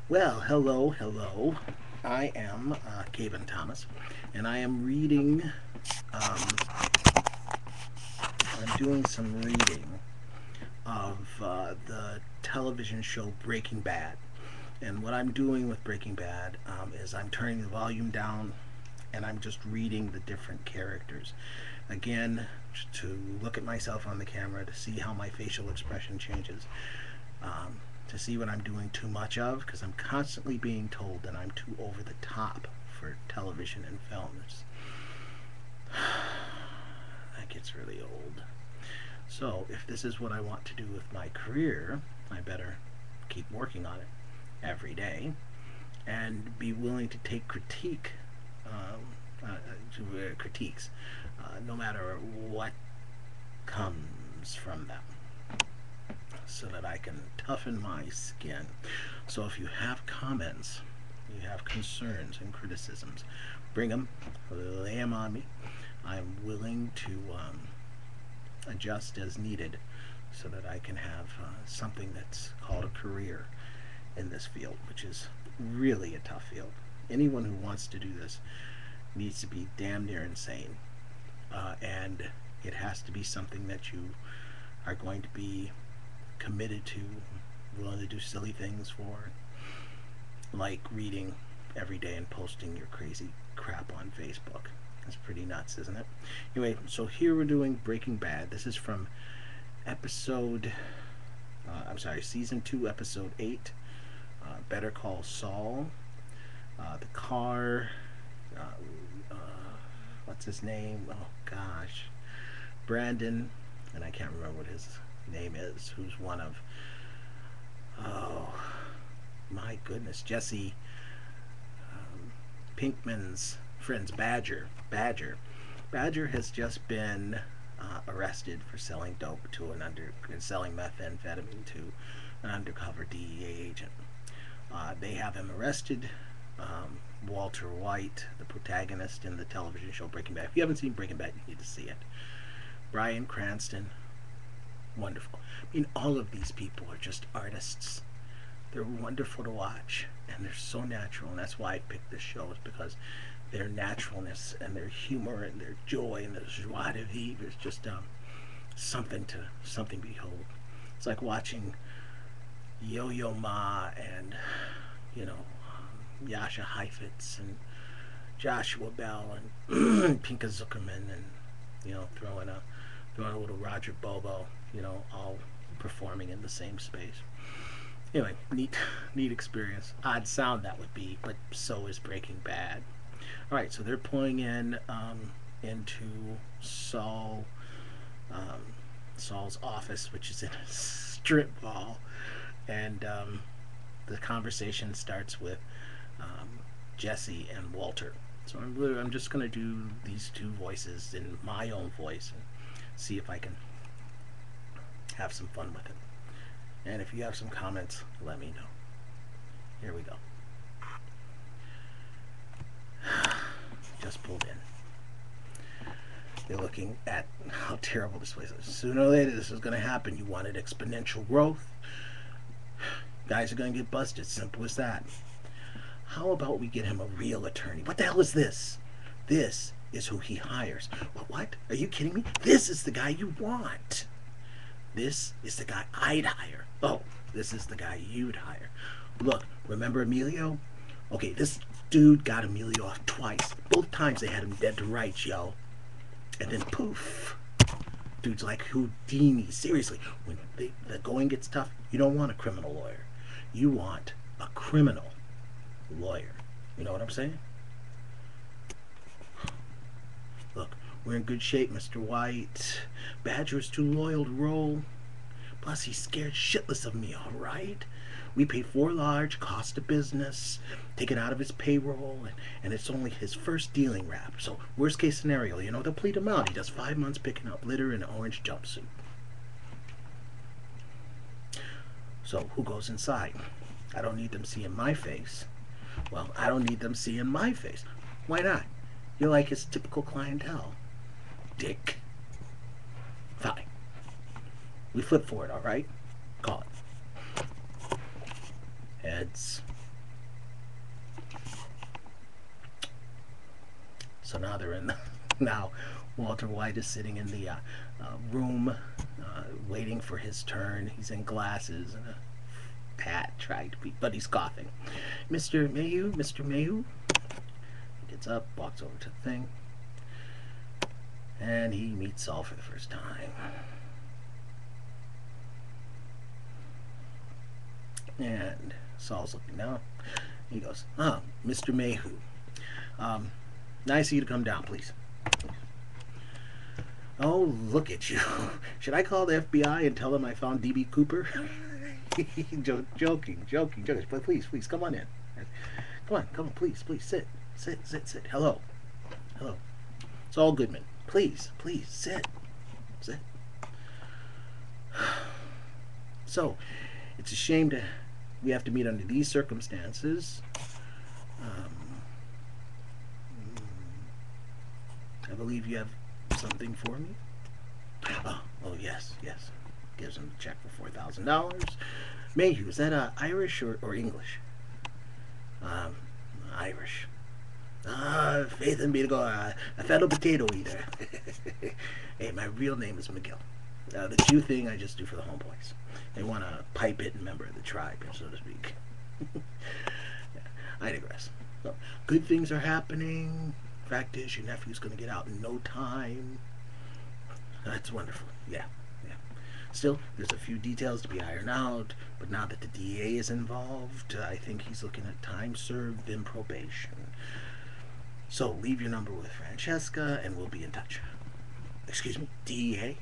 Well, hello, hello. I am Caven Thomas, and I am reading. I'm doing some reading of the television show Breaking Bad. And what I'm doing with Breaking Bad is I'm turning the volume down and I'm just reading the different characters. Again, to look at myself on the camera to see how my facial expression changes. To see what I'm doing too much of, because I'm constantly being told that I'm too over the top for television and films. That gets really old. So, if this is what I want to do with my career, I better keep working on it every day and be willing to take critiques, no matter what comes from them, so that I can toughen my skin. So if you have comments, you have concerns and criticisms, bring them, lay them on me. I'm willing to adjust as needed so that I can have something that's called a career in this field, which is really a tough field. Anyone who wants to do this needs to be damn near insane. And it has to be something that you are going to be committed to, willing to do silly things for, like reading every day and posting your crazy crap on Facebook. That's pretty nuts, isn't it? Anyway, so here we're doing Breaking Bad. This is from season 2, episode 8, Better Call Saul. The car, uh, uh, what's his name? Oh gosh, Brandon, and I can't remember what his name is, who's one of, oh my goodness, Jesse Pinkman's friends, Badger has just been arrested for selling dope to selling methamphetamine to an undercover DEA agent. They have him arrested. Walter White, the protagonist in the television show Breaking Bad. If you haven't seen Breaking Bad, you need to see it. Bryan Cranston, wonderful. I mean, all of these people are just artists. They're wonderful to watch, and they're so natural, and that's why I picked this show, is because their naturalness and their humor and their joy and their joie de vivre is just something to behold. It's like watching Yo-Yo Ma and Yasha Heifetz and Joshua Bell and Pinka Zuckerman, and throwing a little Roger Bobo, all performing in the same space. Anyway, neat experience. Odd sound that would be, but so is Breaking Bad. All right, so they're pulling in into Saul's office, which is in a strip mall, and the conversation starts with Jesse and Walter. So I'm just going to do these two voices in my own voice and see if I can have some fun with it. And if you have some comments, let me know. Here we go. Just pulled in. They're looking at how terrible this place is. Sooner or later, this is going to happen. You wanted exponential growth. Guys are going to get busted. Simple as that. How about we get him a real attorney? What the hell is this? This is who he hires. What? Are you kidding me? This is the guy you want. This is the guy I'd hire. Oh, this is the guy you'd hire. Look, remember Emilio? Okay, this dude got Emilio off twice. Both times they had him dead to rights, yo. And then poof. Dude's like Houdini. Seriously, when the going gets tough, you don't want a criminal lawyer. You want a criminal lawyer. You know what I'm saying? Look, we're in good shape, Mr. White. Badger's too loyal to roll. Plus, he's scared shitless of me, all right? We pay for large, cost of business, take it out of his payroll, and it's only his first dealing rap. So, worst case scenario, they'll plead him out. He does 5 months picking up litter in an orange jumpsuit. So, who goes inside? I don't need them seeing my face. Well, I don't need them seeing my face. Why not? You're like his typical clientele. Dick. Fine. We flip for it, all right? Call it. Heads. So now they're in the, now Walter White is sitting in the room waiting for his turn. He's in glasses and a hat, trying to be, but he's coughing. Mr. Mayhew, Mr. Mayhew. He gets up, walks over to the thing, and he meets Saul for the first time. And Saul's looking down. He goes, "Oh, Mr. Mayhew, nice of you to come down, please." "Oh, look at you. Should I call the FBI and tell them I found D.B. Cooper?" Joking. But please, come on in. Come on, please, sit. Hello. Saul Goodman. Please, sit. So, it's a shame we have to meet under these circumstances. I believe you have something for me. Oh, yes. Gives him a check for $4,000. Mayhew, is that Irish or English? Irish. Faith in me to go, a fellow potato eater. Hey, my real name is McGill. The Jew thing I just do for the homeboys. They want a pipe-hitting member of the tribe, so to speak. Yeah, I digress. So, good things are happening. Fact is, your nephew's going to get out in no time. That's wonderful. Yeah. Still, there's a few details to be ironed out, but now that the DA is involved, I think he's looking at time served, then probation. So, leave your number with Francesca, and we'll be in touch. Excuse me? DEA?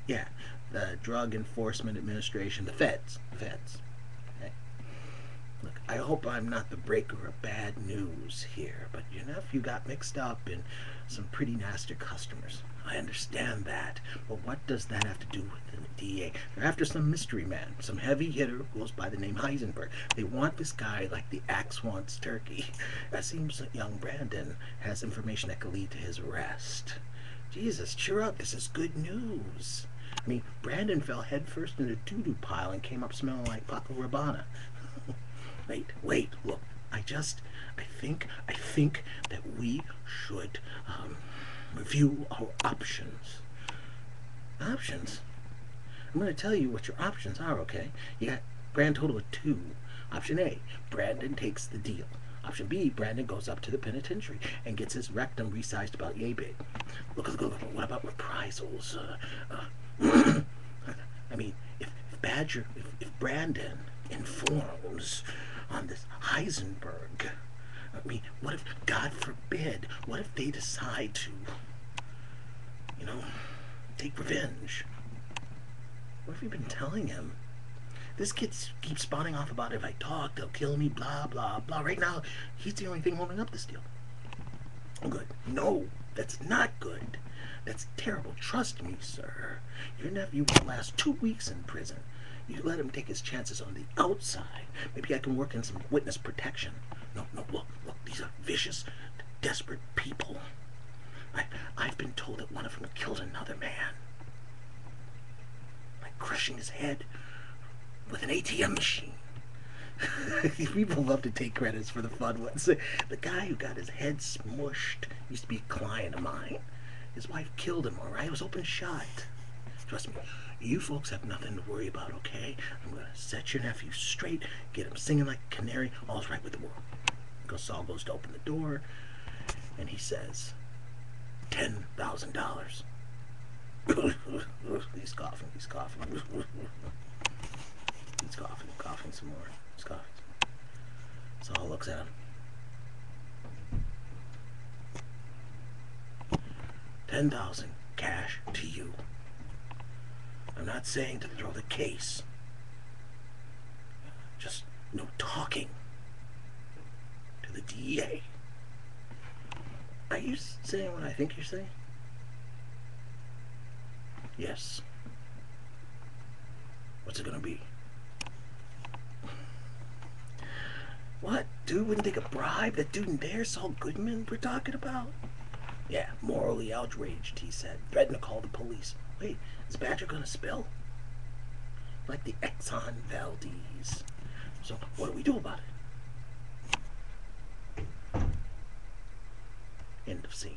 Yeah, the Drug Enforcement Administration, the feds. Okay. Look, I hope I'm not the breaker of bad news here, but your nephew got mixed up in some pretty nasty customers. I understand that, but what does that have to do with the DA? They're after some mystery man, some heavy hitter who goes by the name Heisenberg. They want this guy like the axe wants turkey. It seems that young Brandon has information that could lead to his arrest. Jesus, cheer up, this is good news. I mean, Brandon fell headfirst in a doo-doo pile and came up smelling like Paco Rabanne. Wait, look, I think that we should review our options. Options? I'm going to tell you what your options are, okay? You got grand total of 2. Option A, Brandon takes the deal. Option B, Brandon goes up to the penitentiary and gets his rectum resized about yay big. Look, what about reprisals? I mean, if Brandon informs on this Heisenberg, I mean, what if, God forbid, what if they decide to, take revenge? What have you been telling him? This kid keeps spawning off about if I talk, they'll kill me, blah, blah, blah. Right now, he's the only thing holding up this deal. Good. No, that's not good. That's terrible. Trust me, sir. Your nephew will last 2 weeks in prison. You let him take his chances on the outside. Maybe I can work in some witness protection. No, look, these are vicious, desperate people. I've been told that one of them killed another man by crushing his head with an ATM machine. People love to take credits for the fun ones. The guy who got his head smushed used to be a client of mine. His wife killed him, all right? It was open shot. Trust me, you folks have nothing to worry about, okay? I'm going to set your nephew straight, get him singing like a canary, all's right with the world. Because Saul goes to open the door, and he says, $10,000. He's coughing. He's coughing some more. He's coughing. Saul looks at him. $10,000 cash to you. I'm not saying to throw the case. Just no talking to the DEA. Are you saying what I think you're saying? Yes. What's it gonna be? What? Dude wouldn't take a bribe? That dude in there, Saul Goodman, we're talking about? Yeah, morally outraged, he said. Threatened to call the police. Wait, is Badger gonna spill? Like the Exxon Valdez. So, what do we do about it? End of scene.